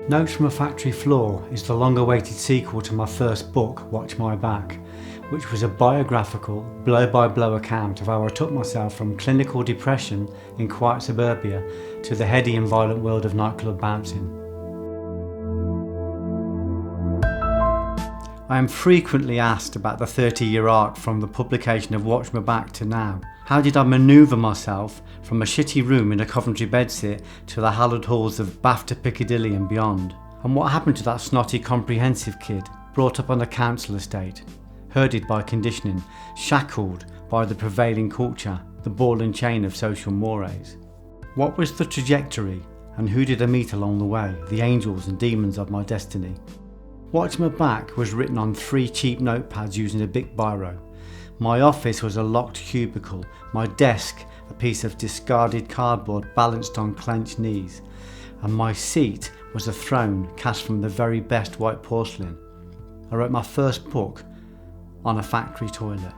Notes from a Factory Floor is the long-awaited sequel to my first book, Watch My Back, which was a biographical, blow-by-blow account of how I took myself from clinical depression in quiet suburbia to the heady and violent world of nightclub bouncing. I am frequently asked about the 30-year arc from the publication of Watch My Back to now. How did I manoeuvre myself from a shitty room in a Coventry bedsit to the hallowed halls of BAFTA Piccadilly and beyond? And what happened to that snotty comprehensive kid, brought up on a council estate, herded by conditioning, shackled by the prevailing culture, the ball and chain of social mores? What was the trajectory, and who did I meet along the way, the angels and demons of my destiny? Watch My Back was written on 3 cheap notepads using a Bic biro. My office was a locked cubicle, my desk a piece of discarded cardboard balanced on clenched knees, and my seat was a throne cast from the very best white porcelain. I wrote my first book on a factory toilet.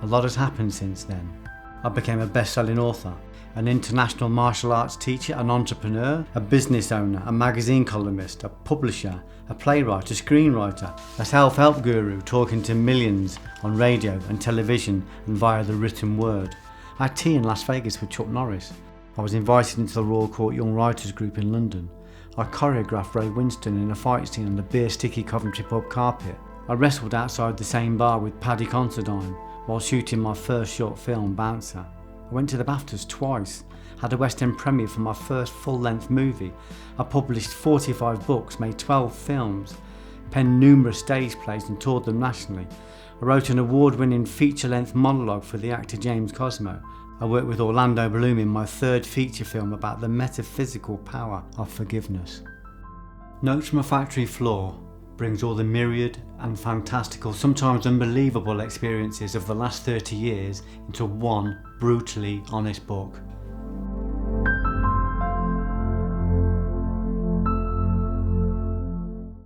A lot has happened since then. I became a best-selling author, an international martial arts teacher, an entrepreneur, a business owner, a magazine columnist, a publisher, a playwright, a screenwriter, a self-help guru talking to millions on radio and television and via the written word. I had tea in Las Vegas with Chuck Norris. I was invited into the Royal Court Young Writers Group in London. I choreographed Ray Winstone in a fight scene on the beer-sticky Coventry pub carpet. I wrestled outside the same bar with Paddy Considine while shooting my first short film, Bouncer. I went to the BAFTAs twice, had a West End premiere for my first full-length movie. I published 45 books, made 12 films, penned numerous stage plays and toured them nationally. I wrote an award-winning feature-length monologue for the actor James Cosmo. I worked with Orlando Bloom in my 3rd feature film about the metaphysical power of forgiveness. Notes from a Factory Floor brings all the myriad and fantastical, sometimes unbelievable experiences of the last 30 years into one brutally honest book.